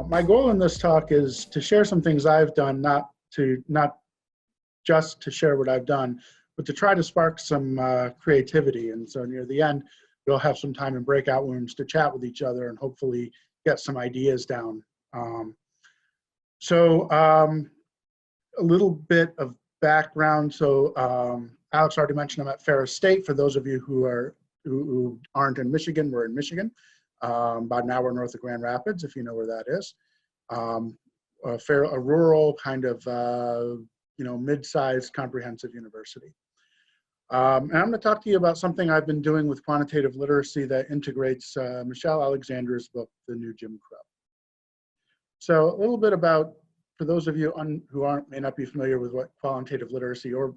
My goal in this talk is to share some things I've done, not just to share what I've done, but to try to spark some creativity. And so near the end, we'll have some time in breakout rooms to chat with each other and hopefully get some ideas down. A little bit of background. So Alex already mentioned I'm at Ferris State. For those of you who aren't in Michigan, we're in Michigan, about an hour north of Grand Rapids, if you know where that is. A rural kind of mid-sized comprehensive university. And I'm going to talk to you about something I've been doing with quantitative literacy that integrates Michelle Alexander's book, The New Jim Crow. So a little bit about, for those of you who may not be familiar with what quantitative literacy, or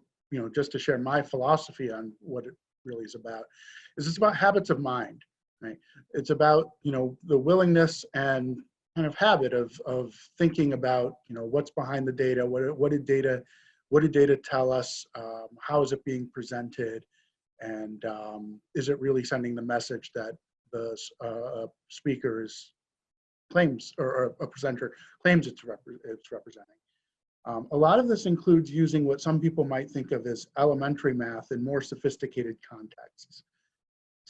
just to share my philosophy on what it really is about, is it's about habits of mind, right? It's about the willingness and kind of habit of thinking about what's behind the data, what did data tell us, how is it being presented, and is it really sending the message that the speaker claims, or a presenter claims it's representing. A lot of this includes using what some people might think of as elementary math in more sophisticated contexts.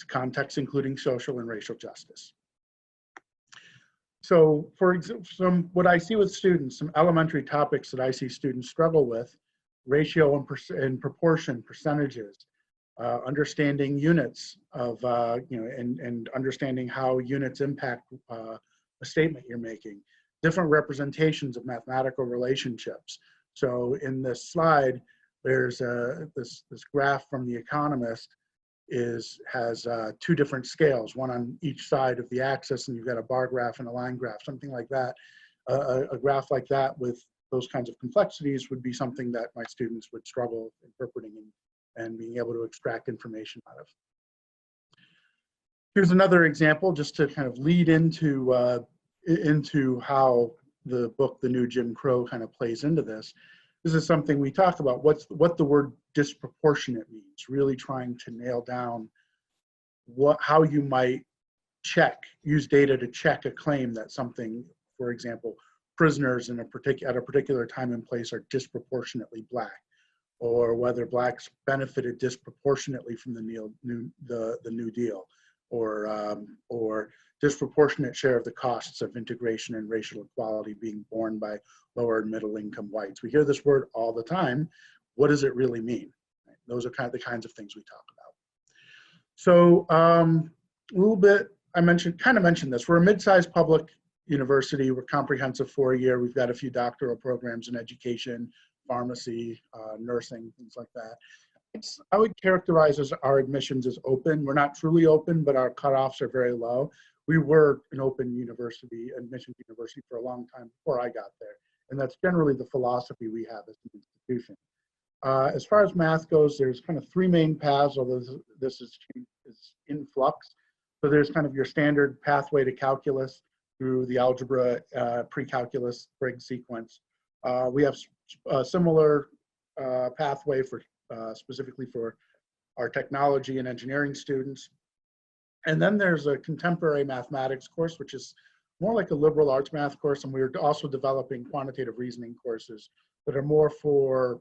Contexts including social and racial justice. So for example, what I see with students, some elementary topics that I see students struggle with: ratio and proportion, percentages, understanding units of, and understanding how units impact a statement you're making, different representations of mathematical relationships. So in this slide, there's this graph from The Economist has two different scales, one on each side of the axis, and you've got a bar graph and a line graph, something like that. A graph like that with those kinds of complexities would be something that my students would struggle interpreting and being able to extract information out of. Here's another example just to kind of lead into how the book, The New Jim Crow, kind of plays into this. This is something we talk about, what the word disproportionate means, really trying to nail down how you might use data to check a claim that something, for example, prisoners at a particular time and place are disproportionately Black, or whether Blacks benefited disproportionately from the New Deal, or disproportionate share of the costs of integration and racial equality being borne by lower and middle income whites. We hear this word all the time. What does it really mean? Right? Those are the kinds of things we talk about. So a little bit, I kind of mentioned this. We're a mid-sized public university. We're comprehensive 4-year. We've got a few doctoral programs in education, pharmacy, nursing, things like that. I would characterize our admissions as open. We're not truly open, but our cutoffs are very low. We were an open university, admissions university, for a long time before I got there. And that's generally the philosophy we have as an institution. As far as math goes, there's kind of 3 main paths, although this is in flux. So there's kind of your standard pathway to calculus through the algebra, pre-calculus, Briggs sequence. We have a similar pathway specifically for our technology and engineering students. And then there's a contemporary mathematics course, which is more like a liberal arts math course. And we're also developing quantitative reasoning courses that are more for,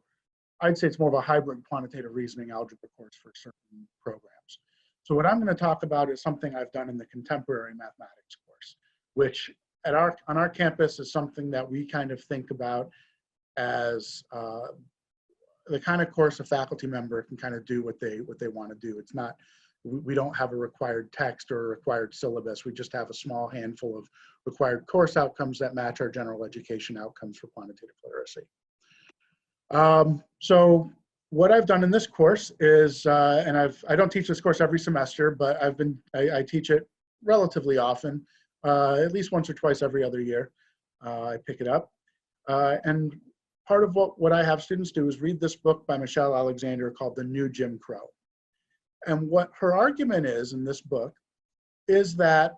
I'd say it's more of a hybrid quantitative reasoning algebra course for certain programs. So what I'm going to talk about is something I've done in the contemporary mathematics course, which on our campus is something that we kind of think about as the kind of course a faculty member can kind of do what they want to do. It's not, we don't have a required text or a required syllabus. We just have a small handful of required course outcomes that match our general education outcomes for quantitative literacy. So what I've done in this course is, and I don't teach this course every semester, but I teach it relatively often, at least once or twice every other year. I pick it up. And part of what I have students do is read this book by Michelle Alexander called The New Jim Crow. And what her argument is in this book is that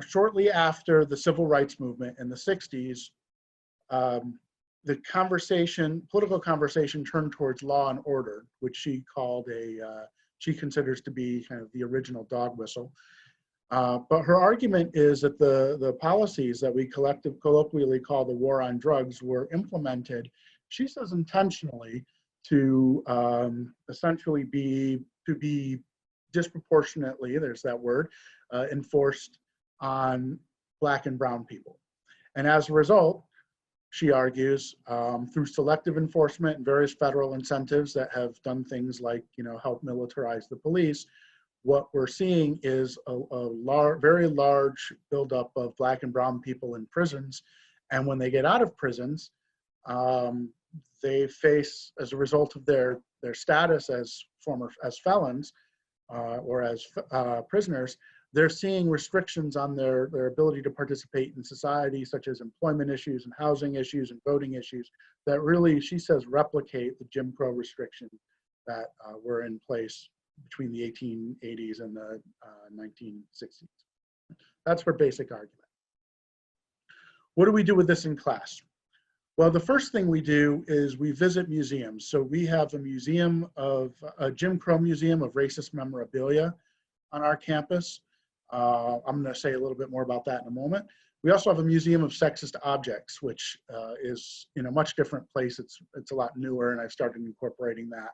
shortly after the civil rights movement in the 60s, the political conversation turned towards law and order, which she called she considers to be kind of the original dog whistle. But her argument is that the policies that we colloquially call the war on drugs were implemented, she says intentionally, to essentially be disproportionately, there's that word, enforced on Black and brown people. And as a result, she argues, through selective enforcement and various federal incentives that have done things like, help militarize the police, what we're seeing is a very large buildup of Black and brown people in prisons. And when they get out of prisons, they face, as a result of their status as felons or as prisoners, they're seeing restrictions on their ability to participate in society, such as employment issues and housing issues and voting issues, that really, she says, replicate the Jim Crow restrictions that were in place between the 1880s and the 1960s. That's her basic argument. What do we do with this in class? Well, the first thing we do is we visit museums. So we have a Jim Crow Museum of Racist Memorabilia on our campus. I'm going to say a little bit more about that in a moment. We also have a Museum of Sexist Objects, which is in a much different place. It's a lot newer, and I've started incorporating that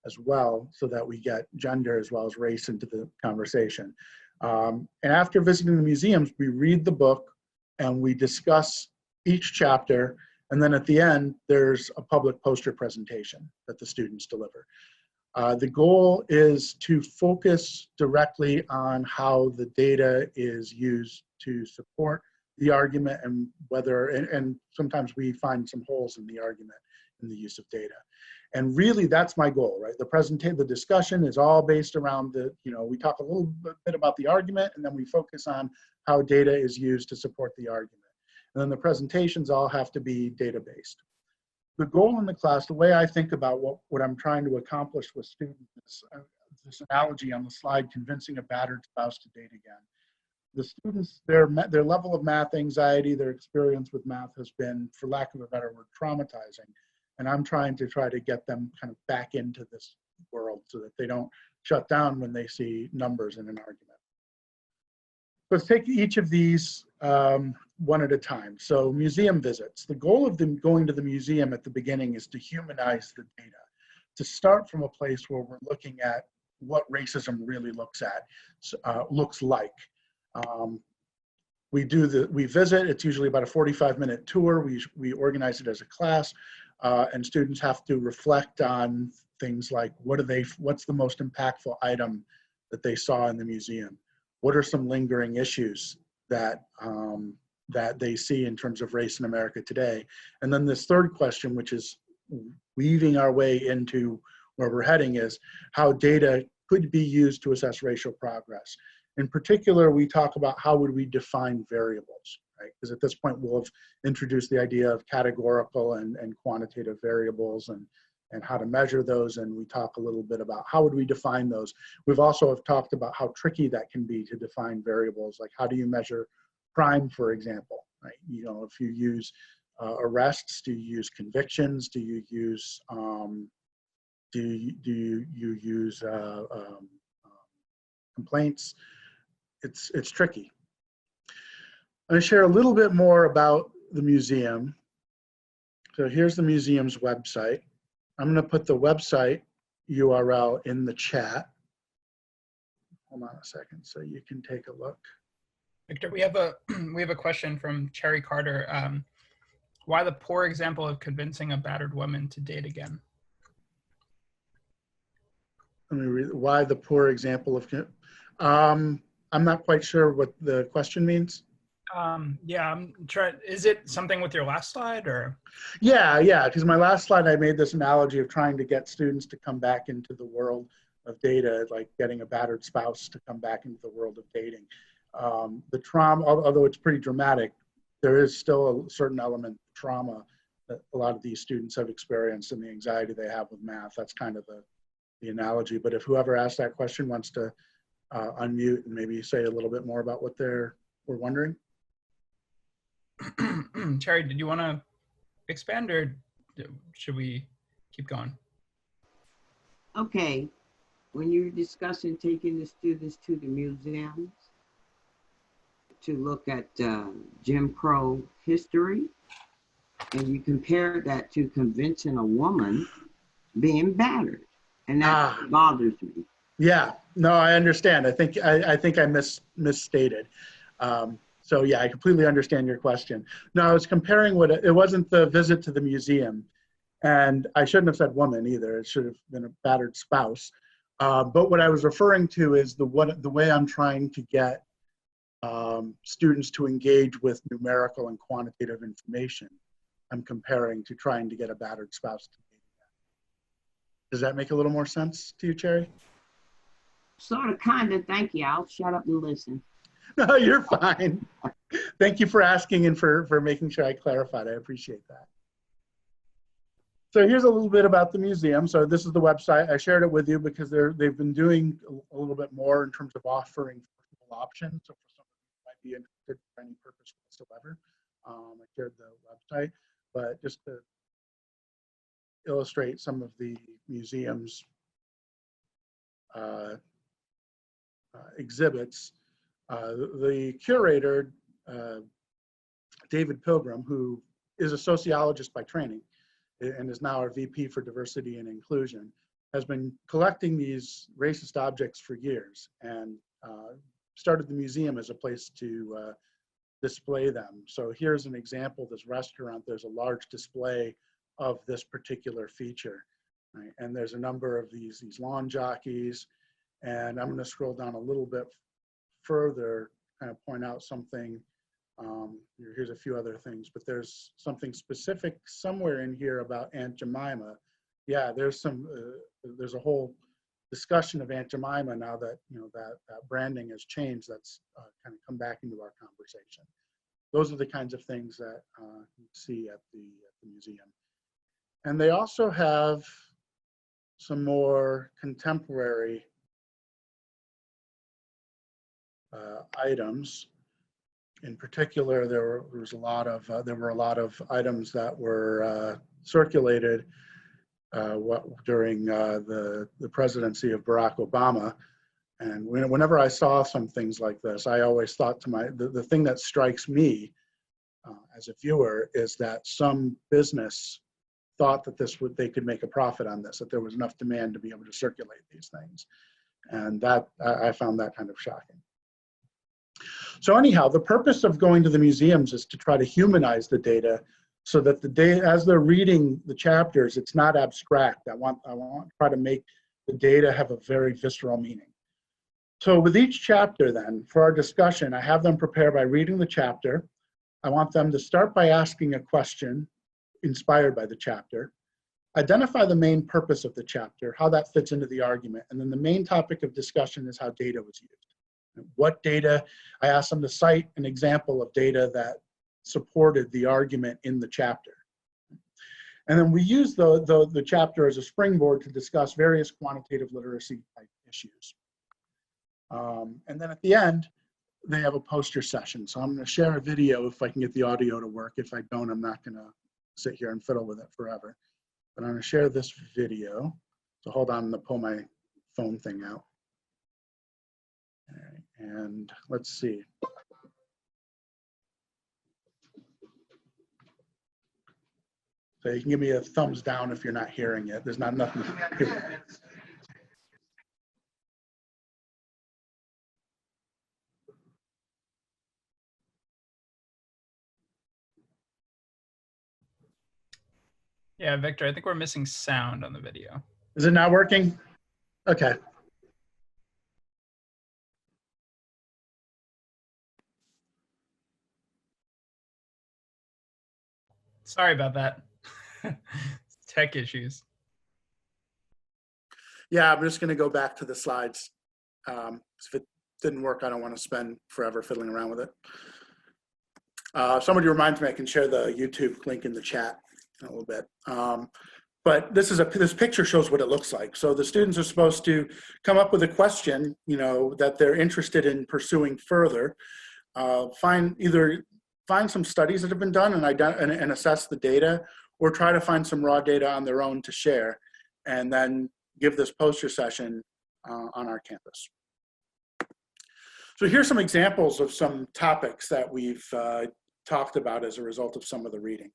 as well, so that we get gender as well as race into the conversation. And after visiting the museums, we read the book and we discuss each chapter. And then at the end, there's a public poster presentation that the students deliver. The goal is to focus directly on how the data is used to support the argument, and whether, and sometimes we find some holes in the argument in the use of data. And really, that's my goal, right? The discussion is all based around we talk a little bit about the argument, and then we focus on how data is used to support the argument. And then the presentations all have to be data-based. The goal in the class, the way I think about what I'm trying to accomplish with students is this analogy on the slide, convincing a battered spouse to date again. The students, their level of math anxiety, their experience with math has been, for lack of a better word, traumatizing. And I'm trying to get them kind of back into this world so that they don't shut down when they see numbers in an argument. Let's take each of these one at a time. So museum visits. The goal of them going to the museum at the beginning is to humanize the data, to start from a place where we're looking at what racism really looks like. We visit, it's usually about a 45-minute tour. We organize it as a class. And students have to reflect on things like, what's the most impactful item that they saw in the museum? What are some lingering issues that they see in terms of race in America today? And then this third question, which is weaving our way into where we're heading, is how data could be used to assess racial progress. In particular, we talk about how would we define variables, right? Because at this point, we'll have introduced the idea of categorical and quantitative variables and how to measure those, and we talk a little bit about how would we define those. We've also have talked about how tricky that can be to define variables, like how do you measure crime, for example, right? If you use arrests, do you use convictions, do you use complaints? It's tricky. I'm going to share a little bit more about the museum. So here's the museum's website. I'm going to put the website URL in the chat. Hold on a second so you can take a look. Victor, we have a question from Cherry Carter. Why the poor example of convincing a battered woman to date again? Let me read. Why the poor example of, I'm not quite sure what the question means. Yeah, I'm trying. Is it something with your last slide, or? Yeah, because my last slide, I made this analogy of trying to get students to come back into the world of data, like getting a battered spouse to come back into the world of dating. The trauma, although it's pretty dramatic, there is still a certain element of trauma that a lot of these students have experienced and the anxiety they have with math. That's kind of the analogy. But if whoever asked that question wants to unmute and maybe say a little bit more about what we're wondering. Cherry, did you want to expand, or should we keep going? Okay, when you're discussing taking the students to the museums, to look at Jim Crow history, and you compare that to convincing a woman being battered, and that bothers me. Yeah, no, I understand. I think I misstated. So yeah, I completely understand your question. No, I was comparing what it wasn't the visit to the museum, and I shouldn't have said woman either. It should have been a battered spouse. But what I was referring to is the way I'm trying to get students to engage with numerical and quantitative information. I'm comparing to trying to get a battered spouse to date again. Does that make a little more sense to you, Cherry? Sort of, kind of. Thank you. I'll shut up and listen. No, you're fine. Thank you for asking and for making sure I clarified. I appreciate that. So here's a little bit about the museum. So this is the website. I shared it with you because they've been doing a little bit more in terms of offering flexible options. So for someone who might be interested for any purpose whatsoever, I shared the website. But just to illustrate some of the museum's exhibits, the curator, David Pilgrim, who is a sociologist by training and is now our VP for Diversity and Inclusion, has been collecting these racist objects for years and started the museum as a place to display them. So here's an example, this restaurant, there's a large display of this particular feature, right? And there's a number of these lawn jockeys, and I'm going to scroll down a little bit further, kind of point out something. Here's a few other things, but there's something specific somewhere in here about Aunt Jemima. Yeah, there's a whole discussion of Aunt Jemima now that that branding has changed. That's kind of come back into our conversation. Those are the kinds of things that you see at the museum. And they also have some more contemporary items. In particular, there were a lot of items that were circulated during the presidency of Barack Obama. And whenever I saw some things like this, I always thought to the thing that strikes me as a viewer is that some business thought that they could make a profit on this, that there was enough demand to be able to circulate these things. And that I found that kind of shocking. So anyhow, the purpose of going to the museums is to try to humanize the data so that the data, as they're reading the chapters, it's not abstract. I want to try to make the data have a very visceral meaning. So with each chapter then, for our discussion, I have them prepare by reading the chapter. I want them to start by asking a question inspired by the chapter, identify the main purpose of the chapter, how that fits into the argument, and then the main topic of discussion is how data was used. What data, I asked them to cite an example of data that supported the argument in the chapter. And then we use the chapter as a springboard to discuss various quantitative literacy type issues. And then at the end, they have a poster session. So I'm going to share a video if I can get the audio to work. If I don't, I'm not going to sit here and fiddle with it forever. But I'm going to share this video. So hold on, I'm going to pull my phone thing out. All right, and let's see. So you can give me a thumbs down if you're not hearing it. There's not nothing here. Yeah, Victor, I think we're missing sound on the video. Is it not working? Okay. Sorry about that. Tech issues. Yeah, I'm just going to go back to the slides. If it didn't work, I don't want to spend forever fiddling around with it. Somebody reminds me I can share the YouTube link in the chat in a little bit. But this picture shows what it looks like. So the students are supposed to come up with a question, that they're interested in pursuing further. Find some studies that have been done and assess the data, or try to find some raw data on their own to share, and then give this poster session on our campus. So here's some examples of some topics that we've talked about as a result of some of the reading.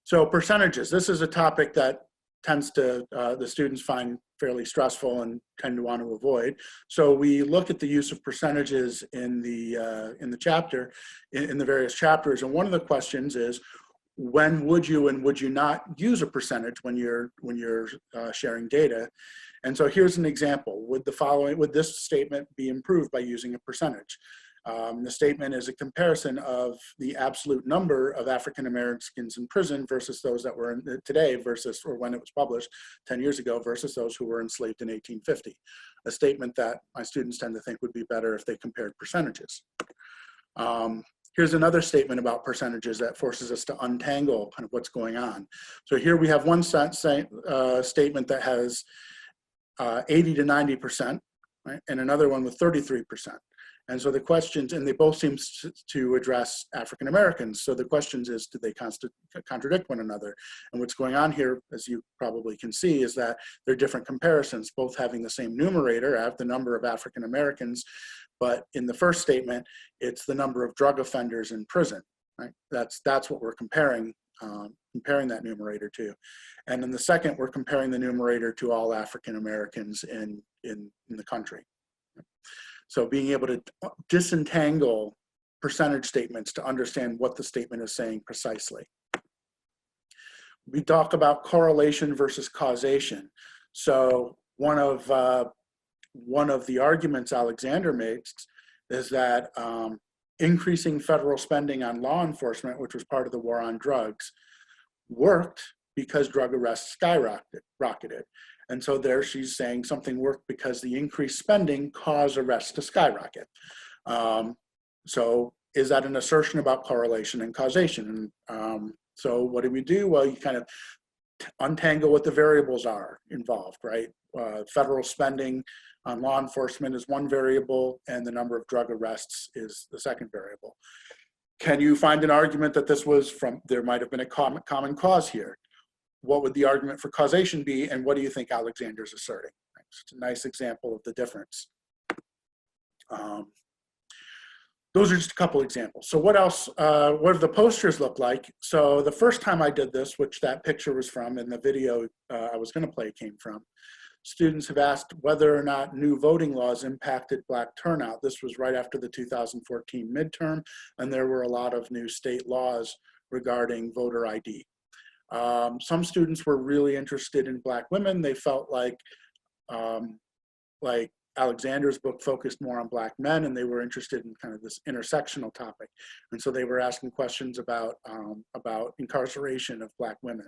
So percentages, this is a topic that tends to, the students find fairly stressful and tend to want to avoid. So we look at the use of percentages in the chapter, in the various chapters. And one of the questions is, when would you and would you not use a percentage when you're sharing data? And so here's an example. Would this statement be improved by using a percentage? The statement is a comparison of the absolute number of African Americans in prison versus those that were in today versus, or when it was published 10 years ago, versus those who were enslaved in 1850. A statement that my students tend to think would be better if they compared percentages. Here's another statement about percentages that forces us to untangle kind of what's going on. So here we have one statement that has 80 to 90%, right? And another one with 33%. And so the questions, and they both seem to address African Americans. So the questions is, do they contradict one another? And what's going on here, as you probably can see, is that they're different comparisons, both having the same numerator, at the number of African Americans, but in the first statement, it's the number of drug offenders in prison, right? That's what we're comparing that numerator to. And in the second, we're comparing the numerator to all African Americans in the country. So being able to disentangle percentage statements to understand what the statement is saying precisely. We talk about correlation versus causation. So one of the arguments Alexander makes is that increasing federal spending on law enforcement, which was part of the war on drugs, worked because drug arrests skyrocketed. And so there she's saying something worked because the increased spending caused arrests to skyrocket. So is that an assertion about correlation and causation? And so what do we do? Well, you kind of untangle what the variables are involved, right? Federal spending on law enforcement is one variable, and the number of drug arrests is the second variable. Can you find an argument that this was there might have been a common cause here? What would the argument for causation be, and what do you think Alexander's asserting? It's a nice example of the difference. Those are just a couple examples. So what else, what do the posters look like? So the first time I did this, which that picture was from, and the video I was gonna play came from, students have asked whether or not new voting laws impacted Black turnout. This was right after the 2014 midterm, and there were a lot of new state laws regarding voter ID. Some students were really interested in Black women. They felt like Alexander's book focused more on Black men, and they were interested in kind of this intersectional topic. And so they were asking questions about incarceration of Black women.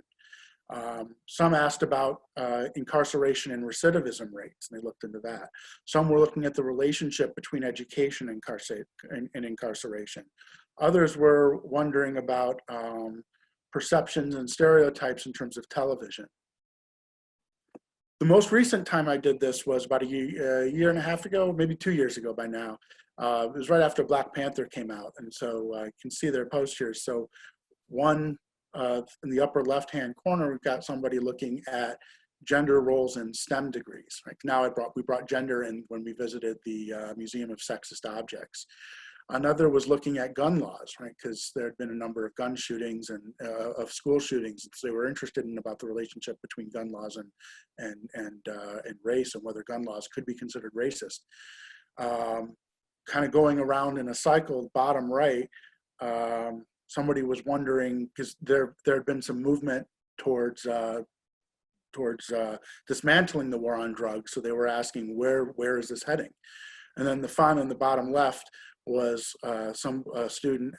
Some asked about incarceration and recidivism rates, and they looked into that. Some were looking at the relationship between education and incarceration. Others were wondering about perceptions and stereotypes in terms of television. The most recent time I did this was about a year and a half ago, maybe 2 years ago by now. It was right after Black Panther came out, and so you can see their posters. So one, in the upper left-hand corner, we've got somebody looking at gender roles in STEM degrees. Like now we brought gender in when we visited the Museum of Sexist Objects. Another was looking at gun laws, right? Because there had been a number of gun shootings and of school shootings. So they were interested in about the relationship between gun laws and race, and whether gun laws could be considered racist. Kind of going around in a cycle, bottom right, somebody was wondering, because there had been some movement towards dismantling the war on drugs. So they were asking, where is this heading? And then the final in the bottom left was some student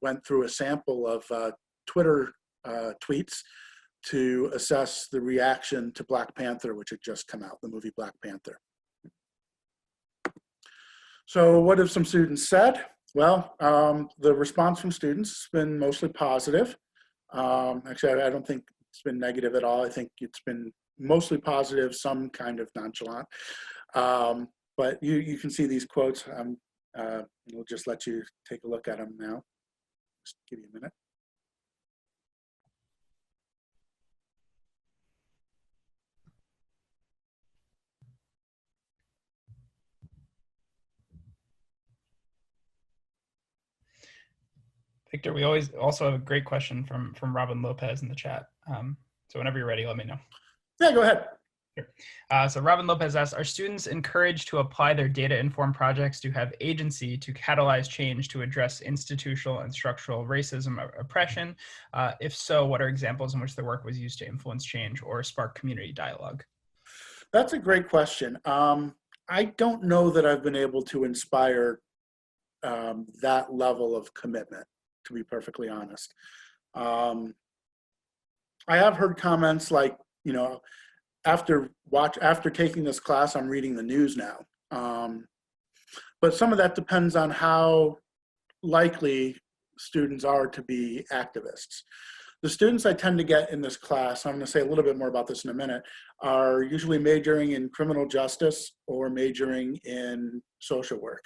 went through a sample of Twitter tweets to assess the reaction to Black Panther, which had just come out, the movie Black Panther. So what have some students said? Well, the response from students has been mostly positive. Actually, I don't think it's been negative at all. I think it's been mostly positive, some kind of nonchalant. But you can see these quotes. We'll just let you take a look at them now. Just give you a minute. Victor, we always also have a great question from Robin Lopez in the chat. So whenever you're ready, let me know. Yeah, go ahead. Sure. So Robin Lopez asks, are students encouraged to apply their data-informed projects to have agency to catalyze change to address institutional and structural racism or oppression? If so, what are examples in which their work was used to influence change or spark community dialogue? That's a great question. I don't know that I've been able to inspire that level of commitment, to be perfectly honest. I have heard comments like, you know, after taking this class, I'm reading the news now. But some of that depends on how likely students are to be activists. The students I tend to get in this class, I'm going to say a little bit more about this in a minute, are usually majoring in criminal justice or majoring in social work.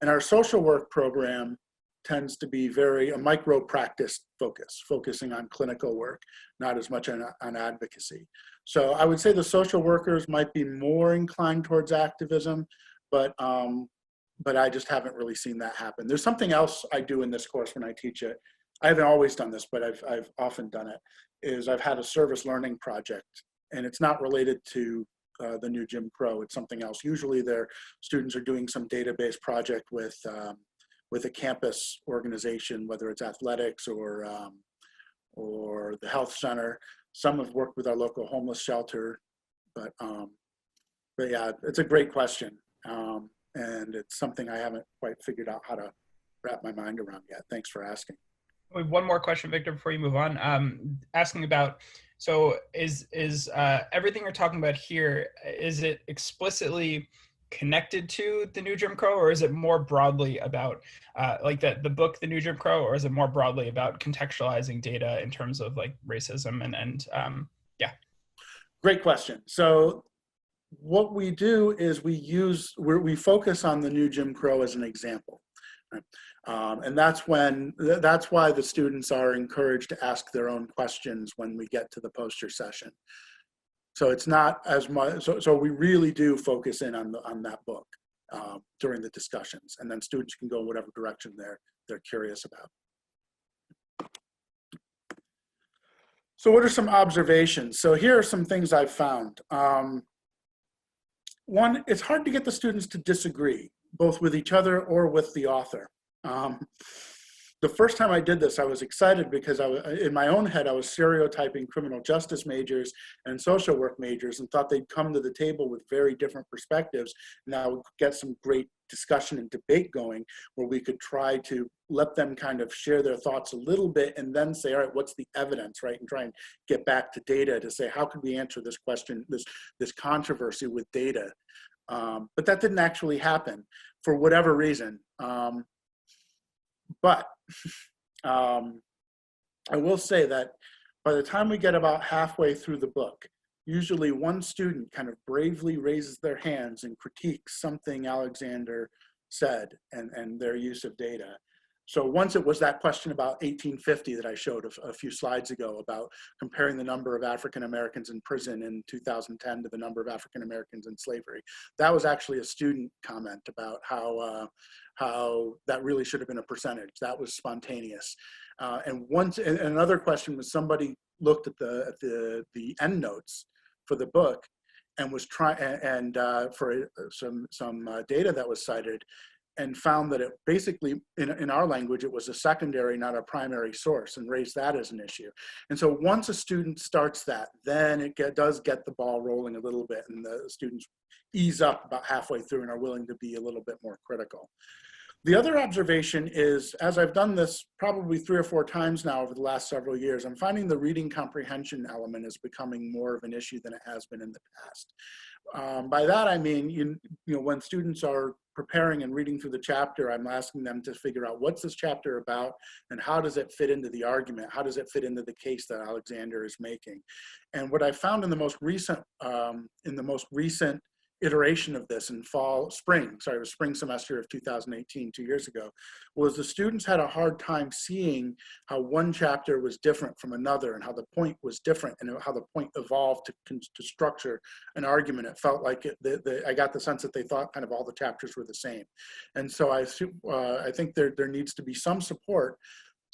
And our social work program tends to be a micro practice focusing on clinical work, not as much on advocacy. So I would say the social workers might be more inclined towards activism, but I just haven't really seen that happen. There's something else I do in this course when I teach it. I haven't always done this, but I've often done it, is I've had a service learning project, and it's not related to the new Jim Crow, it's something else. Usually their students are doing some database project with a campus organization, whether it's athletics or the health center. Some have worked with our local homeless shelter, but yeah, it's a great question. And it's something I haven't quite figured out how to wrap my mind around yet. Thanks for asking. We have one more question, Victor, before you move on. Asking about, so is everything you're talking about here, is it explicitly connected to the new Jim Crow, or is it more broadly about like the book, The New Jim Crow, or is it more broadly about contextualizing data in terms of like racism and yeah. Great question. So what we do is we focus on the new Jim Crow as an example. Right? And that's why the students are encouraged to ask their own questions when we get to the poster session. So it's not as much, so we really do focus in on that book during the discussions, and then students can go in whatever direction they're curious about. So what are some observations? So here are some things I've found. One, it's hard to get the students to disagree, both with each other or with the author. The first time I did this, I was excited because in my own head, I was stereotyping criminal justice majors and social work majors and thought they'd come to the table with very different perspectives. And I would get some great discussion and debate going where we could try to let them kind of share their thoughts a little bit and then say, all right, what's the evidence, right? And try and get back to data to say, how could we answer this question, this controversy with data? But that didn't actually happen for whatever reason. But I will say that by the time we get about halfway through the book, usually one student kind of bravely raises their hands and critiques something Alexander said and their use of data. So once it was that question about 1850 that I showed a few slides ago about comparing the number of African Americans in prison in 2010 to the number of African Americans in slavery. That was actually a student comment about how that really should have been a percentage. That was spontaneous. And another question was somebody looked at the end notes for the book and was trying for some data that was cited, and found that it basically, in our language, it was a secondary, not a primary source, and raised that as an issue. And so once a student starts that, then it does get the ball rolling a little bit, and the students ease up about halfway through and are willing to be a little bit more critical. The other observation is, as I've done this probably 3 or 4 times now over the last several years, I'm finding the reading comprehension element is becoming more of an issue than it has been in the past. By that I mean, you know, when students are preparing and reading through the chapter, I'm asking them to figure out what's this chapter about and how does it fit into the argument? How does it fit into the case that Alexander is making? And what I found in the most recent iteration of this in spring semester of 2018, 2 years ago, was the students had a hard time seeing how one chapter was different from another and how the point was different and how the point evolved to structure an argument. It felt like I got the sense that they thought kind of all the chapters were the same. And so I think there needs to be some support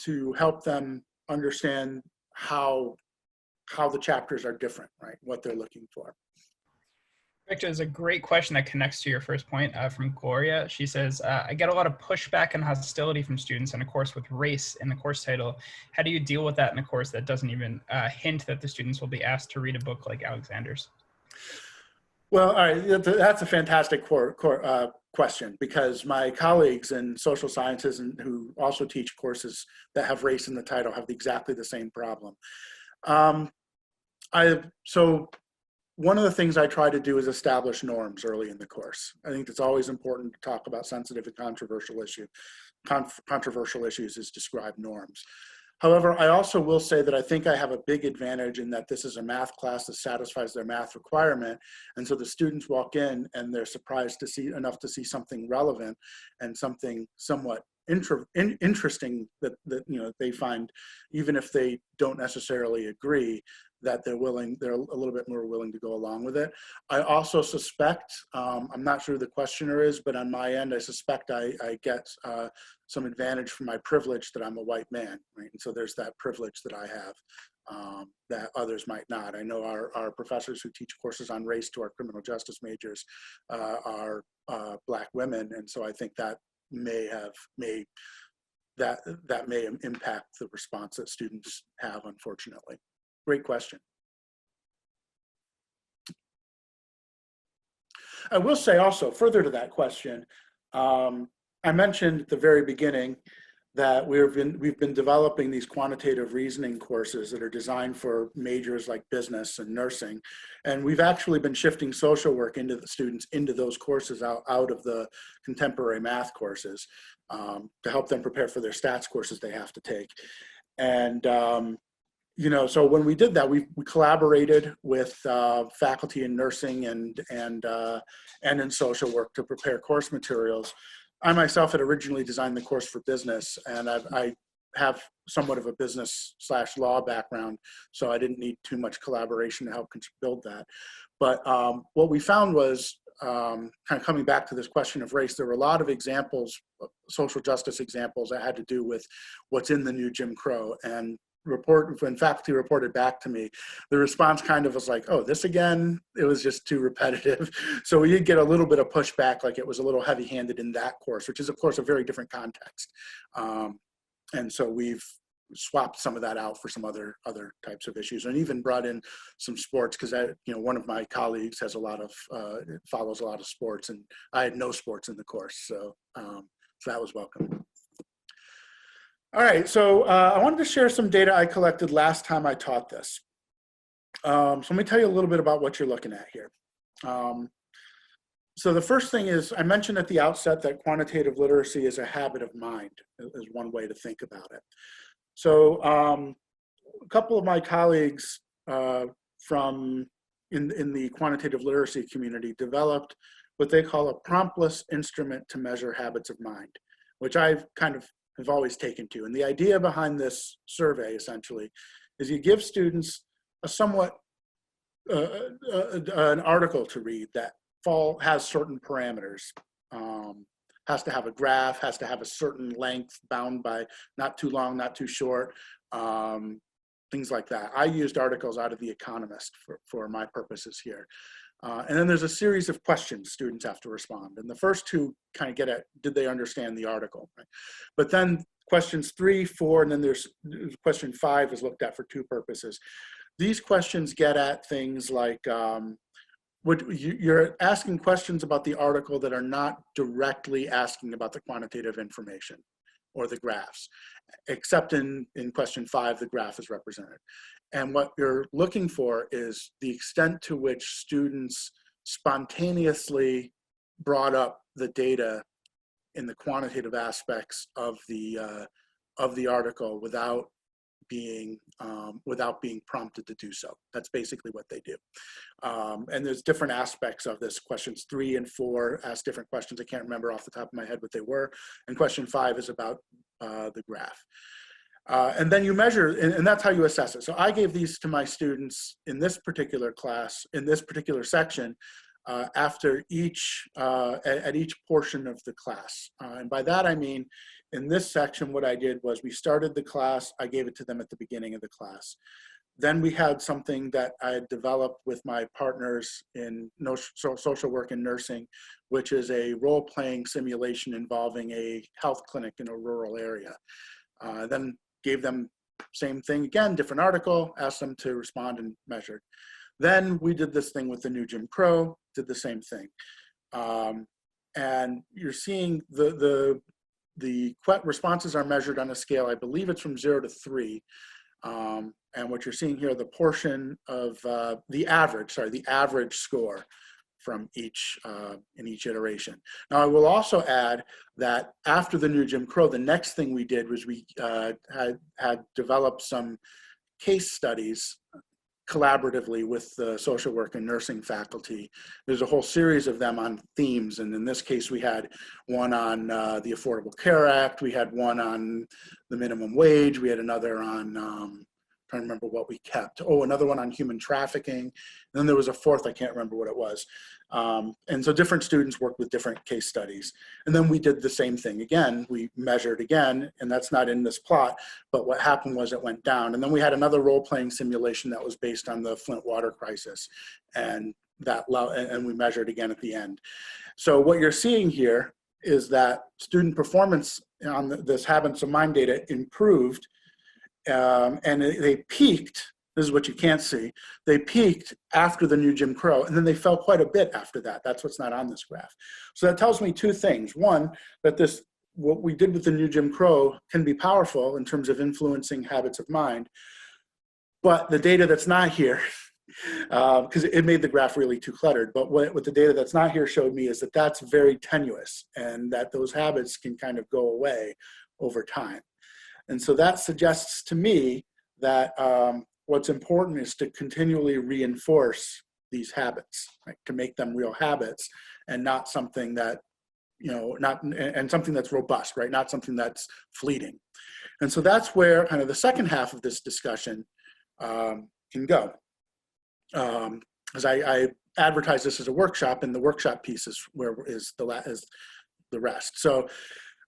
to help them understand how the chapters are different, right? What they're looking for. Victor, is a great question that connects to your first point from Gloria. She says, I get a lot of pushback and hostility from students in a course with race in the course title. How do you deal with that in a course that doesn't even hint that the students will be asked to read a book like Alexander's? Well, all right, that's a fantastic question, because my colleagues in social sciences and who also teach courses that have race in the title have exactly the same problem. So one of the things I try to do is establish norms early in the course. I think it's always important to talk about sensitive and controversial issues. Controversial issues is describe norms. However, I also will say that I think I have a big advantage in that this is a math class that satisfies their math requirement. And so the students walk in and they're surprised to see something relevant and something somewhat interesting that they find, even if they don't necessarily agree, that they're a little bit more willing to go along with it. I also suspect, I'm not sure who the questioner is, but on my end, I suspect I get some advantage from my privilege that I'm a white man, right? And so there's that privilege that I have that others might not. I know our professors who teach courses on race to our criminal justice majors are Black women, and so I think that may impact the response that students have, unfortunately. Great question. I will say also, further to that question, I mentioned at the very beginning that we've been developing these quantitative reasoning courses that are designed for majors like business and nursing. And we've actually been shifting social work into the students into those courses out of the contemporary math courses to help them prepare for their stats courses they have to take. And so when we did that, we collaborated with faculty in nursing and in social work to prepare course materials. I myself had originally designed the course for business, and I have somewhat of a business/law background, so I didn't need too much collaboration to help build that. But what we found was, kind of coming back to this question of race, there were a lot of examples, social justice examples that had to do with what's in the new Jim Crow. And when faculty reported back to me, the response kind of was like, oh, this again? It was just too repetitive. So we did get a little bit of pushback, like it was a little heavy-handed in that course, which is of course a very different context. And so we've swapped some of that out for some other types of issues, and even brought in some sports, because one of my colleagues has follows a lot of sports, and I had no sports in the course, so that was welcome. All right, so I wanted to share some data I collected last time I taught this. So let me tell you a little bit about what you're looking at here. So the first thing is, I mentioned at the outset that quantitative literacy is a habit of mind, is one way to think about it. So a couple of my colleagues in the quantitative literacy community developed what they call a promptless instrument to measure habits of mind, which I've kind of have always taken to. And the idea behind this survey essentially is you give students a somewhat an article to read that has certain parameters. Has to have a graph, has to have a certain length, bound by not too long, not too short, things like that. I used articles out of The Economist for my purposes here. And then there's a series of questions students have to respond. And the first two kind of get at, did they understand the article? Right? But then questions 3, 4, and then there's question 5 is looked at for 2 purposes. These questions get at things like, you're asking questions about the article that are not directly asking about the quantitative information or the graphs, except in question 5, the graph is represented. And what you're looking for is the extent to which students spontaneously brought up the data in the quantitative aspects of the article without being prompted to do so. That's basically what they do. And there's different aspects of this. Questions 3 and 4 ask different questions. I can't remember off the top of my head what they were. And question 5 is about the graph. And then you measure, and that's how you assess it. So I gave these to my students in this particular class, in this particular section, after each, at each portion of the class. And by that I mean, in this section, what I did was we started the class, I gave it to them at the beginning of the class. Then we had something that I had developed with my partners in social work and nursing, which is a role-playing simulation involving a health clinic in a rural area. Then gave them same thing again, different article, asked them to respond and measured. Then we did this thing with the new Jim Crow, did the same thing. And you're seeing the responses are measured on a scale, I believe it's from 0 to 3. And what you're seeing here, the portion of the average score from each, in each iteration. Now I will also add that after the new Jim Crow, the next thing we did was we had developed some case studies collaboratively with the social work and nursing faculty. There's a whole series of them on themes, and in this case we had one on the Affordable Care Act, we had one on the minimum wage, we had another on, trying to remember what we kept. Oh, another one on human trafficking. And then there was a fourth, I can't remember what it was. And so different students worked with different case studies. And then we did the same thing again. We measured again, and that's not in this plot, but what happened was it went down. And then we had another role-playing simulation that was based on the Flint water crisis. And we measured again at the end. So what you're seeing here is that student performance on this habits of mind data improved. And they peaked, this is what you can't see, they peaked after the new Jim Crow, and then they fell quite a bit after that. That's what's not on this graph. So that tells me two things. One, that what we did with the new Jim Crow can be powerful in terms of influencing habits of mind, but the data that's not here, because it made the graph really too cluttered, but what the data that's not here showed me is that that's very tenuous, and that those habits can kind of go away over time. And so that suggests to me that what's important is to continually reinforce these habits, right? To make them real habits and not something that, and something that's robust, right? Not something that's fleeting. And so that's where kind of the second half of this discussion can go. As I advertise this as a workshop, and the workshop piece is the rest. So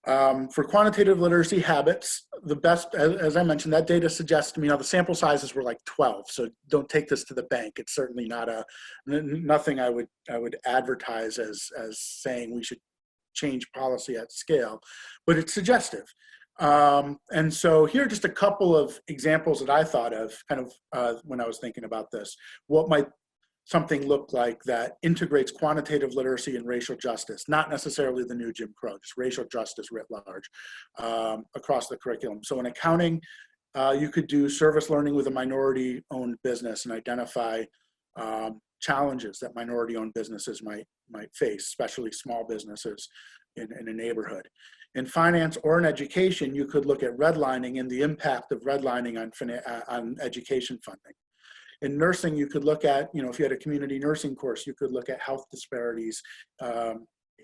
for quantitative literacy habits, the best, as I mentioned, that data suggests to me, the sample sizes were like 12, so don't take this to the bank. It's certainly not nothing I would advertise as saying we should change policy at scale, but it's suggestive. And so here are just a couple of examples that I thought of kind of when I was thinking about this. What might something look like that integrates quantitative literacy and racial justice, not necessarily the new Jim Crow, just racial justice writ large across the curriculum. So in accounting, you could do service learning with a minority-owned business and identify challenges that minority-owned businesses might face, especially small businesses in a neighborhood. In finance or in education, you could look at redlining and the impact of redlining on education funding. In nursing, you could look at, if you had a community nursing course, you could look at health disparities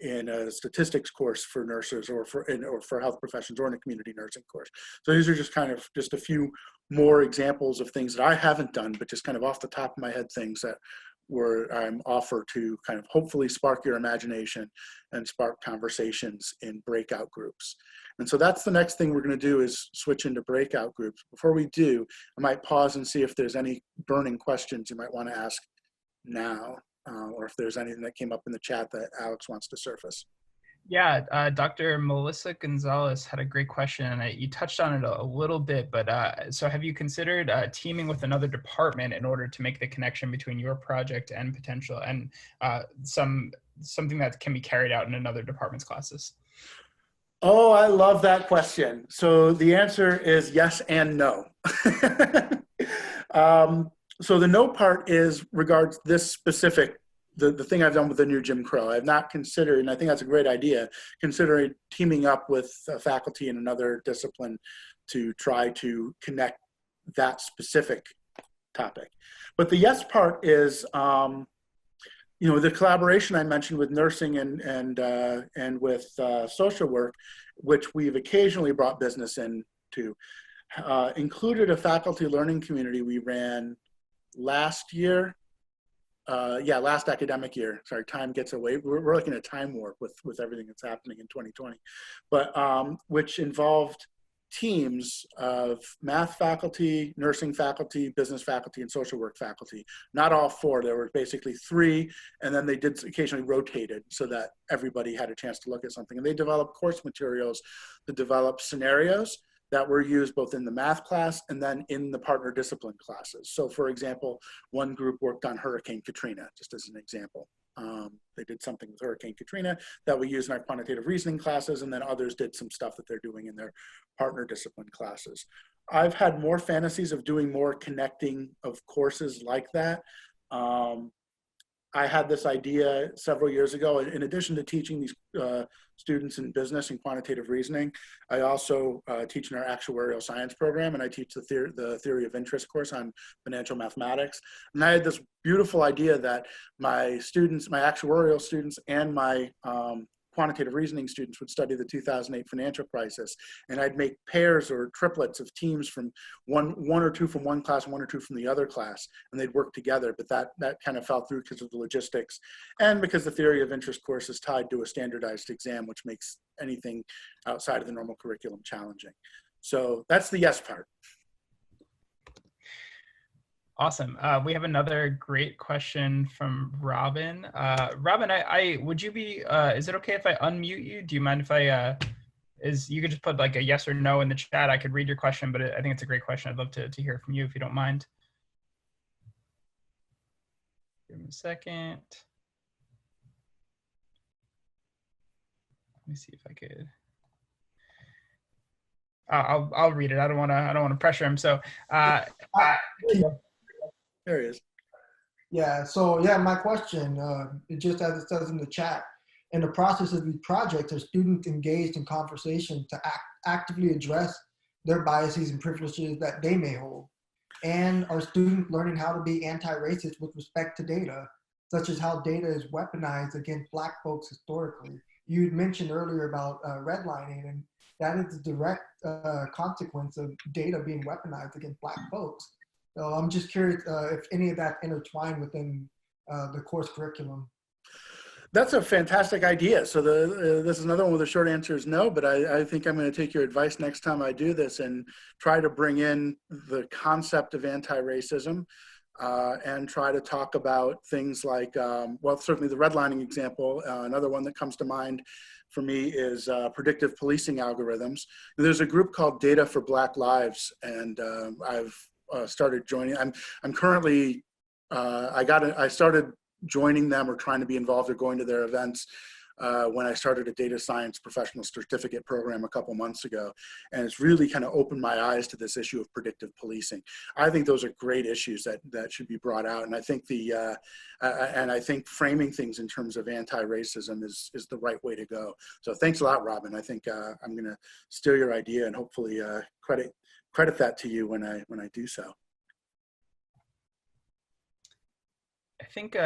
in a statistics course for nurses or for health professions or in a community nursing course. So these are just a few more examples of things that I haven't done, but just kind of off the top of my head things that I'm offered to kind of hopefully spark your imagination and spark conversations in breakout groups. And so that's the next thing we're going to do is switch into breakout groups. Before we do, I might pause and see if there's any burning questions you might want to ask now, or if there's anything that came up in the chat that Alex wants to surface. Yeah, Dr. Melissa Gonzalez had a great question, and you touched on it a little bit, but so have you considered teaming with another department in order to make the connection between your project and potential and something that can be carried out in another department's classes? Oh, I love that question. So the answer is yes and no. So the no part is regards this specific, the thing I've done with the new Jim Crow. I've not considered, and I think that's a great idea, considering teaming up with faculty in another discipline to try to connect that specific topic. But the yes part is, the collaboration I mentioned with nursing and with social work, which we've occasionally brought business into, included a faculty learning community we ran last year yeah, last academic year. Sorry, time gets away. We're looking at time warp with everything that's happening in 2020, but which involved teams of math faculty, nursing faculty, business faculty, and social work faculty. Not all four, there were basically three, and then they did occasionally rotated so that everybody had a chance to look at something. And they developed course materials to develop scenarios that were used both in the math class and then in the partner discipline classes. So for example, one group worked on Hurricane Katrina, just as an example. They did something with Hurricane Katrina that we use in our quantitative reasoning classes, and then others did some stuff that they're doing in their partner discipline classes. I've had more fantasies of doing more connecting of courses like that. I had this idea several years ago. In addition to teaching these students in business and quantitative reasoning, I also teach in our actuarial science program, and I teach the theory of interest course on financial mathematics. And I had this beautiful idea that my students, my actuarial students and my quantitative reasoning students would study the 2008 financial crisis, and I'd make pairs or triplets of teams from one or two from one class, one or two from the other class, and they'd work together. But that kind of fell through because of the logistics, and because the theory of interest course is tied to a standardized exam, which makes anything outside of the normal curriculum challenging. So that's the yes part. Awesome. We have another great question from Robin. Robin, would you be, is it okay if I unmute you? Do you mind if I, you could just put like a yes or no in the chat. I could read your question, but I think it's a great question. I'd love to hear from you if you don't mind. Give me a second. Let me see if I could. I'll read it. I don't want to pressure him. So, there he is. Yeah, so yeah, my question, it just as it says in the chat, in the process of these projects, are students engaged in conversation to actively address their biases and privileges that they may hold? And are students learning how to be anti-racist with respect to data, such as how data is weaponized against Black folks historically? You had mentioned earlier about redlining, and that is a direct consequence of data being weaponized against Black folks. So I'm just curious if any of that intertwined within the course curriculum. That's a fantastic idea. So this is another one with a short answer is no, but I think I'm going to take your advice next time I do this and try to bring in the concept of anti-racism and try to talk about things like, well, certainly the redlining example. Another one that comes to mind for me is predictive policing algorithms. There's a group called Data for Black Lives, and I've started joining. I'm currently, I started joining them or trying to be involved or going to their events when I started a data science professional certificate program a couple months ago. And it's really kind of opened my eyes to this issue of predictive policing. I think those are great issues that should be brought out. And I think I think framing things in terms of anti-racism is the right way to go. So thanks a lot, Robin. I think I'm going to steal your idea and hopefully credit that to you when I do so. I think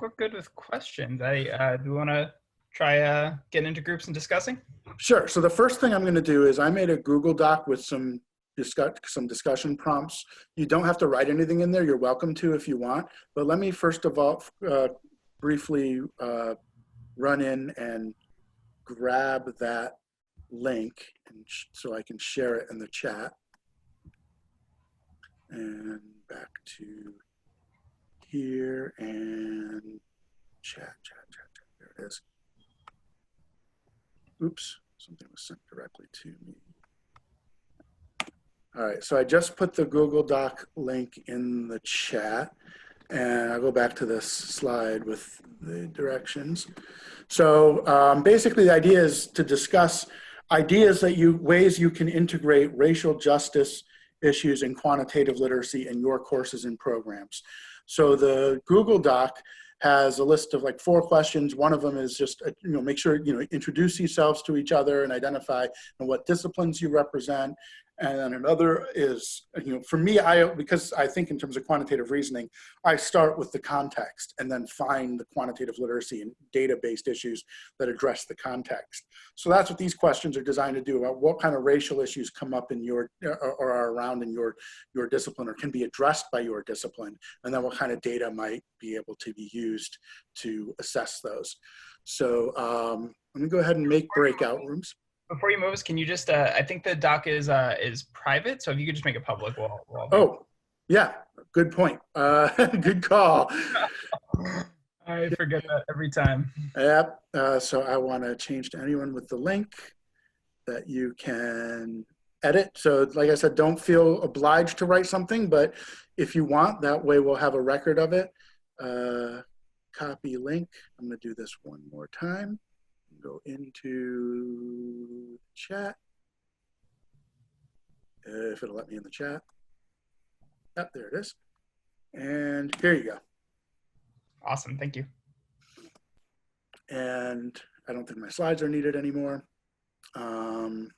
we're good with questions. Do we want to try getting into groups and discussing? Sure. So the first thing I'm going to do is I made a Google Doc with some discussion prompts. You don't have to write anything in there. You're welcome to if you want. But let me first of all briefly run in and grab that link so I can share it in the chat. And back to here and chat. There it is. Oops, something was sent directly to me. All right, so I just put the Google Doc link in the chat, and I'll go back to this slide with the directions. So basically the idea is to discuss ideas ways you can integrate racial justice issues and quantitative literacy in your courses and programs. So the Google Doc has a list of like 4 questions. One of them is just, make sure, introduce yourselves to each other and identify what disciplines you represent. And then another is, for me, because I think in terms of quantitative reasoning, I start with the context and then find the quantitative literacy and data-based issues that address the context. So that's what these questions are designed to do, about what kind of racial issues come up in your, or are around in your discipline, or can be addressed by your discipline, and then what kind of data might be able to be used to assess those. So let me go ahead and make breakout rooms. Before you move us, can you just, I think the doc is private, so if you could just make it public. Oh, yeah, good point. Good call. I forget that every time. Yep, so I want to change to anyone with the link that you can edit. So like I said, don't feel obliged to write something, but if you want, that way we'll have a record of it. Copy link. I'm going to do this one more time. Go into chat, if it'll let me in the chat. Yep, there it is. And here you go. Awesome, thank you. And I don't think my slides are needed anymore. And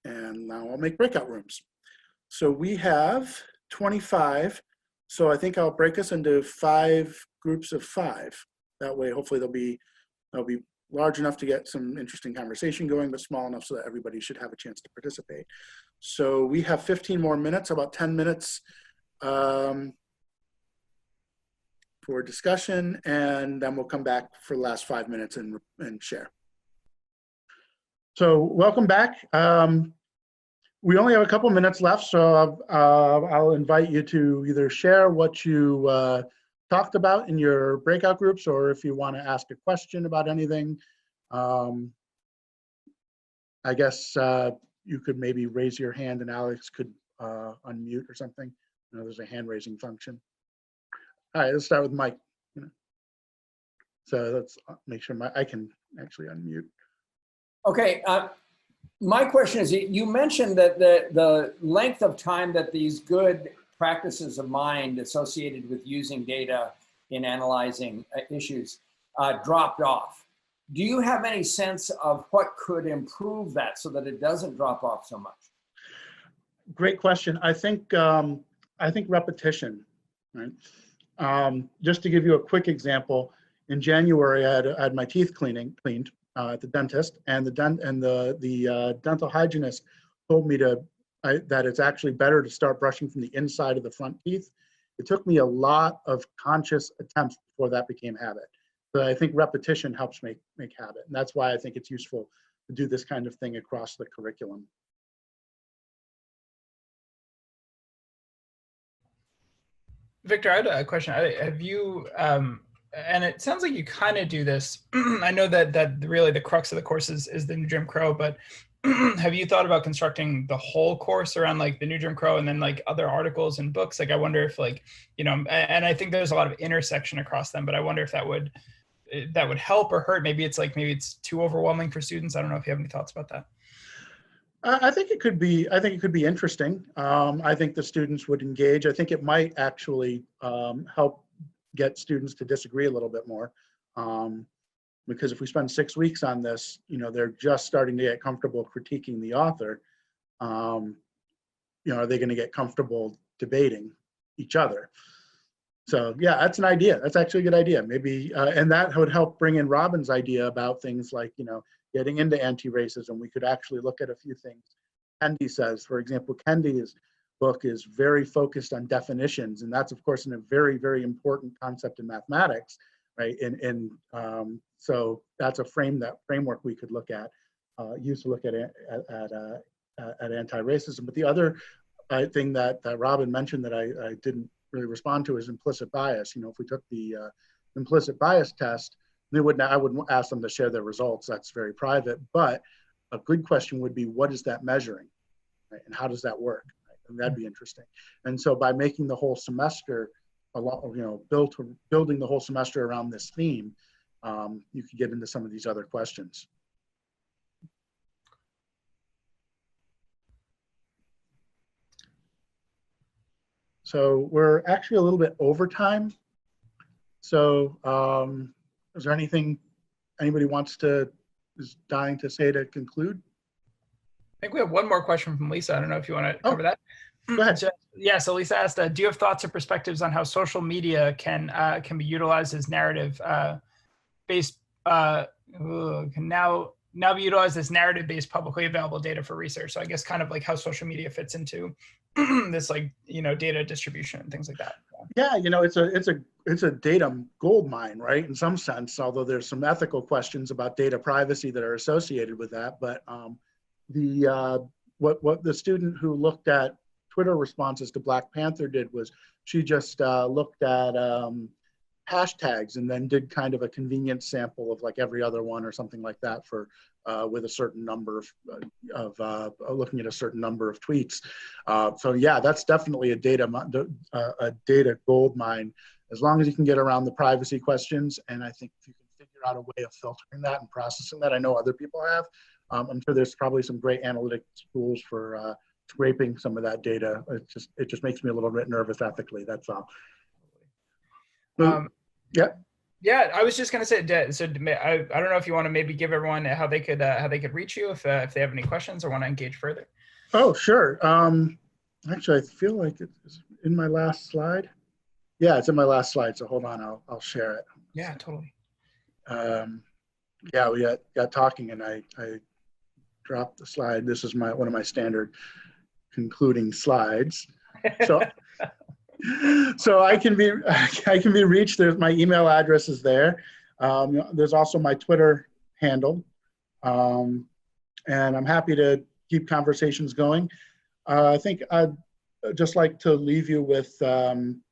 now I'll make breakout rooms. So we have 25. So I think I'll break us into 5 groups of 5. That way, hopefully they'll be large enough to get some interesting conversation going, but small enough so that everybody should have a chance to participate. So we have 15 more minutes, about 10 minutes for discussion, and then we'll come back for the last 5 minutes and share. So welcome back. We only have a couple minutes left, so I'll invite you to either share what you talked about in your breakout groups, or if you want to ask a question about anything, I guess you could maybe raise your hand and Alex could unmute or something. There's a hand raising function. All right, let's start with Mike. So let's make sure I can actually unmute. Okay, my question is, you mentioned that the length of time that these good practices of mind associated with using data in analyzing issues dropped off. Do you have any sense of what could improve that so that it doesn't drop off so much? Great question. I think repetition, right? Just to give you a quick example, in January I had my teeth cleaned at the dentist, and the dental hygienist told me that it's actually better to start brushing from the inside of the front teeth. It took me a lot of conscious attempts before that became habit. But I think repetition helps make habit. And that's why I think it's useful to do this kind of thing across the curriculum. Victor, I had a question. Have you, and it sounds like you kind of do this. I know that really the crux of the course is the new Jim Crow, but have you thought about constructing the whole course around like the new Jim Crow and then like other articles and books? Like I wonder if like, and I think there's a lot of intersection across them, but I wonder if that would help or hurt. Maybe it's too overwhelming for students. I don't know if you have any thoughts about that. I think it could be interesting. I think the students would engage. I think it might actually help get students to disagree a little bit more. Because if we spend 6 weeks on this, they're just starting to get comfortable critiquing the author. Are they going to get comfortable debating each other? So yeah, that's an idea. That's actually a good idea. Maybe, and that would help bring in Robin's idea about things like, getting into anti-racism. We could actually look at a few things Kendi says. For example, Kendi's book is very focused on definitions, and that's of course a very, very important concept in mathematics, right? So that's a framework we could look at, use to look at anti-racism. But the other thing that Robin mentioned that I didn't really respond to is implicit bias. If we took the implicit bias test, I wouldn't ask them to share their results. That's very private. But a good question would be, what is that measuring, right? And how does that work? Right? And that'd be interesting. And so by making the whole semester building the whole semester around this theme, you could get into some of these other questions. So we're actually a little bit over time. So is there anything anybody is dying to say to conclude? think we have one more question from Lisa. I don't know if you want to cover that. Go ahead. So Lisa asked, do you have thoughts or perspectives on how social media can be utilized as narrative based can now be utilized as narrative based publicly available data for research? So I guess kind of like how social media fits into this, like, you know, data distribution and things like that. Yeah, you know, it's a data gold mine, right? In some sense, although there's some ethical questions about data privacy that are associated with that. But what the student who looked at Twitter responses to Black Panther did was she just looked at hashtags and then did kind of a convenient sample of like every other one or something like that for with a certain number of looking at a certain number of tweets. So yeah, that's definitely a data gold mine, as long as you can get around the privacy questions. And I think if you can figure out a way of filtering that and processing that, I know other people have. I'm sure there's probably some great analytics tools for scraping some of that data. It just makes me a little bit nervous ethically. That's all. Yeah. Yeah, I was just gonna say, so I don't know if you want to maybe give everyone how they could reach you if they have any questions or want to engage further. Oh, sure. Actually, I feel like it's in my last slide. Yeah, it's in my last slide. So hold on, I'll share it. Yeah, totally. Yeah, we got talking, and I dropped the slide. This is one of my standard concluding slides. So. So I can be reached. There's my email address is there. There's also my Twitter handle, and I'm happy to keep conversations going. I think I'd just like to leave you with kind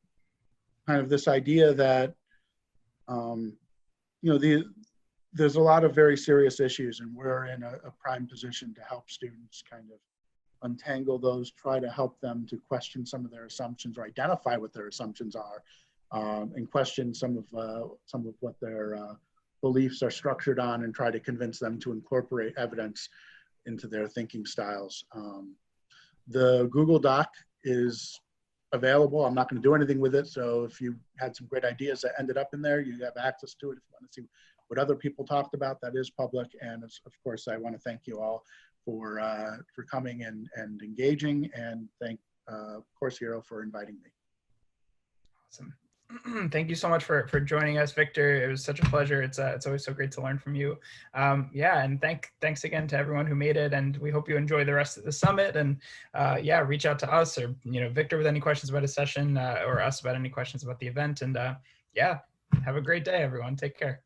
of this idea that you know, there's a lot of very serious issues, and we're in a prime position to help students kind of untangle those, try to help them to question some of their assumptions or identify what their assumptions are, and question some of what their beliefs are structured on, and try to convince them to incorporate evidence into their thinking styles. The Google Doc is available. I'm not going to do anything with it, so if you had some great ideas that ended up in there, you have access to it. If you want to see what other people talked about, that is public. And of course, I want to thank you all for coming and engaging, and thank Course Hero for inviting me. Awesome. Thank you so much for joining us, Victor. It was such a pleasure. It's always so great to learn from you. Yeah, and thanks again to everyone who made it, and we hope you enjoy the rest of the summit. And yeah, reach out to us or Victor with any questions about a session, or us about any questions about the event. And yeah, have a great day, everyone. Take care.